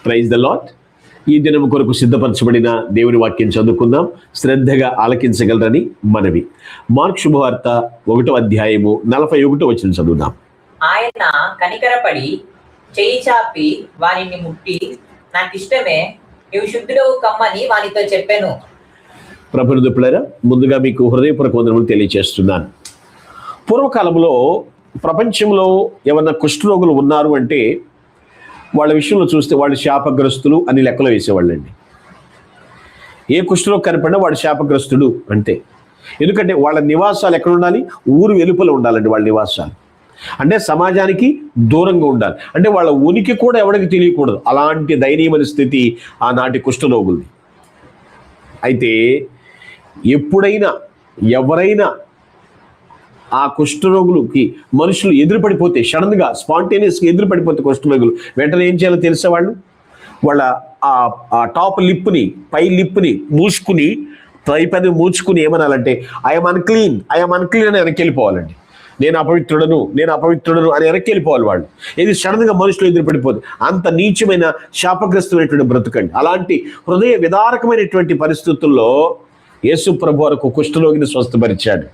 Praise the lord. ఈ దినం కొరకు సిద్ధపరచబడిన దేవుని వాక్యం చదువుకుందాం. శ్రద్ధగా ఆలకించగలరని మనవి. మార్కు శుభవార్త 1వ అధ్యాయము 41వ వచనం చదువుదాం. ఆయన కనికరపడి చేయి చాపి వానిని ముట్టి, నాకిష్టమే, నీవు శుద్ధుడవు కమ్మని వానితో చెప్పాను. ప్రభునిదుపులారా, ముందుగా మీకు హృదయపూర్వక వందనములు తెలియజేస్తున్నాను. పూర్వకాలంలో ప్రపంచంలో ఏమన్నా కుష్ఠరోగులు ఉన్నారు అంటే వాళ్ళ విషయంలో చూస్తే వాళ్ళు శాపగ్రస్తులు అని లెక్కలో వేసేవాళ్ళండి. ఏ కుష్ఠరోగి కనపడినా వాడు శాపగ్రస్తుడు అంతే. ఎందుకంటే వాళ్ళ నివాసాలు ఎక్కడ ఉండాలి? ఊరు వెలుపల ఉండాలండి వాళ్ళ నివాసాలు. అంటే సమాజానికి దూరంగా ఉండాలి. అంటే వాళ్ళ ఉనికి కూడా ఎవరికి తెలియకూడదు. అలాంటి దయనీయమైన స్థితి ఆనాటి కుష్ఠరోగులది. అయితే ఎప్పుడైనా ఎవరైనా ఆ కుష్ఠరోగులకి మనుషులు ఎదురుపడిపోతే, సడన్గా స్పాంటేనియస్గా ఎదురుపడిపోతే కుష్ఠరోగులు వెంటనే ఏం చేయాలో తెలిసే వాళ్ళు వాళ్ళ ఆ టాప్ లిప్ని, పై లిప్ని మూసుకుని, పైపది మూసుకుని ఏమనాలంటే ఐఎమ్ అన్క్లీన్ అని వెనక్కి వెళ్ళిపోవాలండి. నేను అపవిత్రుడను అని వెనక్కి వెళ్ళిపోవాలి వాళ్ళు. ఇది సడన్గా మనుషులు ఎదురుపడిపోదు. అంత నీచమైన శాపగ్రస్తమైనటువంటి బ్రతుకండి. అలాంటి హృదయ విదారకమైనటువంటి పరిస్థితుల్లో యేసు ప్రభు వరకు కుష్ఠరోగిని స్వస్థపరిచాడు.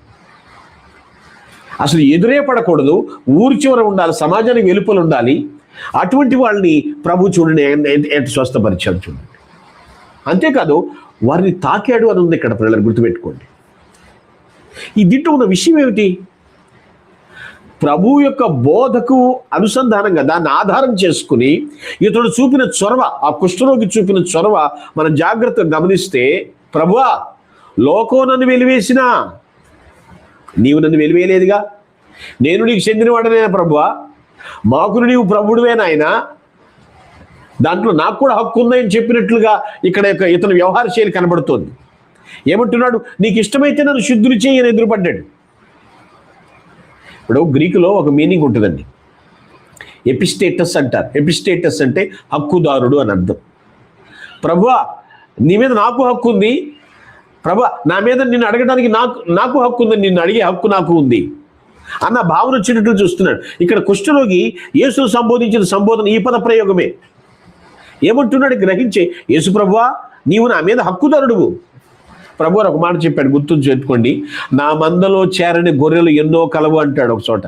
అసలు ఎదురే పడకూడదు, ఊరి చివర ఉండాలి, సమాజానికి వెలుపల ఉండాలి. అటువంటి వాళ్ళని ప్రభు చూడండి ఎంత స్వస్థపరిచాడు చూడండి. అంతేకాదు వారిని తాకాడు అని ఉంది ఇక్కడ. పిల్లలు గుర్తుపెట్టుకోండి. ఈ దీంట్లో ఉన్న విషయం ఏమిటి? ప్రభు యొక్క బోధకు అనుసంధానంగా దాన్ని ఆధారం చేసుకుని ఇతడు చూపిన చొరవ, ఆ కుష్ఠరోగి చూపిన చొరవ మనం జాగ్రత్తగా గమనిస్తే, ప్రభువా, లోకం నన్ను వెలివేసినా నీవు నన్ను వెలివేయలేదుగా, నేను నీకు చెందినవాడనేనా ప్రభువా, మాకు నీవు ప్రభుడువే నాయనా, దాంట్లో నాకు కూడా హక్కు ఉందని చెప్పినట్లుగా ఇక్కడ ఇతను వ్యవహార శైలి కనబడుతోంది. ఏమంటున్నాడు? నీకు ఇష్టమైతే నన్ను శుద్ధులు చేయి అని ఎదురుపడ్డాడు. ఇప్పుడు గ్రీకులో ఒక మీనింగ్ ఉంటుందండి, ఎపిస్టేటస్ అంటారు. ఎపిస్టేటస్ అంటే హక్కుదారుడు అని అర్థం. ప్రభువా, నీ మీద నాకు హక్కు ఉంది, ప్రభు నా మీద నిన్ను అడగడానికి నాకు హక్కు ఉంది, నిన్ను అడిగే హక్కు నాకు ఉంది అన్న భావన వచ్చినట్లు చూస్తున్నాడు. ఇక్కడ కుష్ఠరోగి యేసు సంబోధించిన సంబోధన ఈ పద ప్రయోగమే. ఏమంటున్నాడు గ్రహించే, యేసు ప్రభువా, నీవు నా మీద హక్కుదారుడువు. ప్రభు ఒక మాట చెప్పాడు, గుర్తుంచుకోండి, నా మందలో చేరని గొర్రెలు ఎన్నో కలవు అంటాడు ఒక చోట.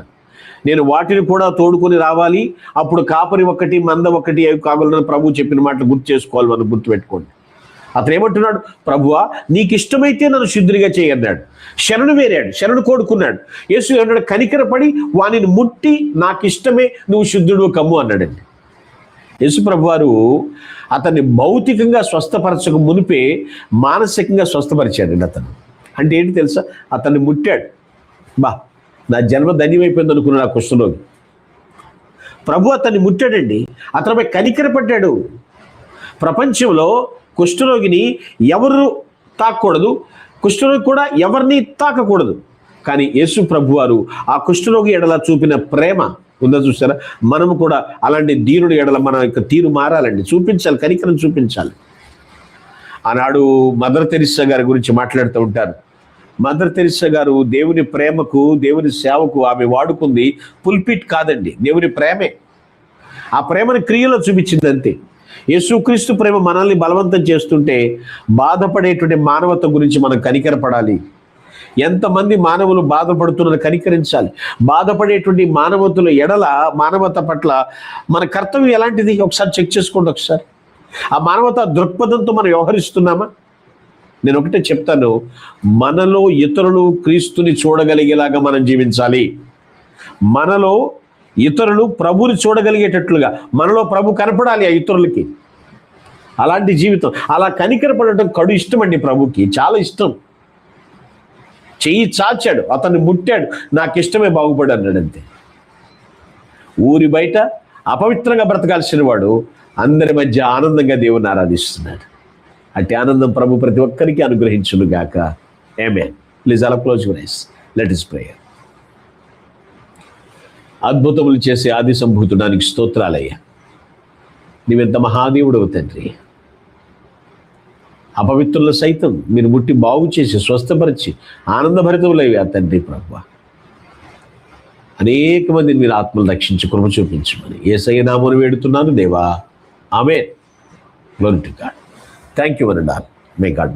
నేను వాటిని కూడా తోడుకొని రావాలి, అప్పుడు కాపరి ఒకటి మంద ఒకటి అవి కాగలరని ప్రభు చెప్పిన మాటలు గుర్తు చేసుకోవాలి. మనం గుర్తుపెట్టుకోండి. అతను ఏమంటున్నాడు? ప్రభువా, నీకు ఇష్టమైతే నన్ను శుద్ధునిగా చేయన్నాడు. శరణు వేరాడు, శరణు కోడుకున్నాడు. యేసు అన్నాడు, కనికరపడి వానిని ముట్టి, నాకు ఇష్టమే, నువ్వు శుద్ధుడు కమ్ము అన్నాడండి. యేసు ప్రభు వారు అతన్ని భౌతికంగా స్వస్థపరచక మునిపే మానసికంగా స్వస్థపరిచాడండి అతను. అంటే ఏంటి తెలుసా? అతన్ని ముట్టాడు. నా జన్మ ధన్యమైపోయింది అనుకున్నాడు ఆ కుష్ఠరోగి. ప్రభు అతన్ని ముట్టాడండి, అతనిపై కనికరపడ్డాడు. ప్రపంచంలో కుష్ఠరోగిని ఎవరు తాకూడదు, కుష్ఠరోగి కూడా ఎవరిని తాకకూడదు. కానీ యేసు ప్రభు వారు ఆ కుష్ఠరోగి ఎడల చూపిన ప్రేమ ఉందా చూసారా? మనము కూడా అలాంటి దీనుడి ఎడల మన యొక్క తీరు మారాలండి, చూపించాలి, కనికరం చూపించాలి. ఆనాడు మదర్ తెరిస్సా గారి గురించి మాట్లాడుతూ ఉంటారు. మదర్ తెరిస్సా గారు దేవుని ప్రేమకు, దేవుని సేవకు ఆమె వాడుకుంది పుల్పిట్ కాదండి, దేవుని ప్రేమే. ఆ ప్రేమను క్రియలో చూపించింది అంతే. యేసుక్రీస్తు ప్రేమ మనల్ని బలవంతం చేస్తుంటే బాధపడేటువంటి మానవత గురించి మనం కనికరపడాలి. ఎంతమంది మానవులు బాధపడుతున్నది కనికరించాలి. బాధపడేటువంటి మానవతుల ఎడల, మానవత పట్ల మన కర్తవ్యం ఎలాంటిది ఒకసారి చెక్ చేసుకోండి. ఒకసారి ఆ మానవత దృక్పథంతో మనం వ్యవహరిస్తున్నామా? నేను ఒకటే చెప్తాను, మనలో ఇతరులు క్రీస్తుని చూడగలిగేలాగా మనం జీవించాలి. మనలో ఇతరులు ప్రభుని చూడగలిగేటట్లుగా మనలో ప్రభు కనపడాలి ఆ ఇతరులకి. అలాంటి జీవితం, అలా కనికరపడటం కడు ఇష్టం అండి ప్రభుకి, చాలా ఇష్టం. చెయ్యి చాచాడు, అతన్ని ముట్టాడు, నాకు ఇష్టమే, బాగుపడు అన్నాడు అంతే. ఊరి బయట అపవిత్రంగా బ్రతకాల్సిన వాడు అందరి మధ్య ఆనందంగా దేవుని ఆరాధిస్తున్నాడు. అట్టి ఆనందం ప్రభు ప్రతి ఒక్కరికి అనుగ్రహించును గాక. ఆమేన్. ప్లీజ్ అలా close your eyes. Let us pray. అద్భుతములు చేసే ఆది సంభూతుడానికి స్తోత్రాలయ్యా. నీవెంత మహాదేవుడవు తండ్రి. అపవిత్రులు సైతం మీరు ముట్టి బాగు చేసి స్వస్థపరిచి ఆనందభరితములయ్యా తండ్రి ప్రభువా. అనేక మందిని మీరు ఆత్మలు రక్షించి కృప చూపించమని యేసయ్య నామమున వేడుతున్నాను దేవా. Amen. Glory to God. Thank you one and all. May God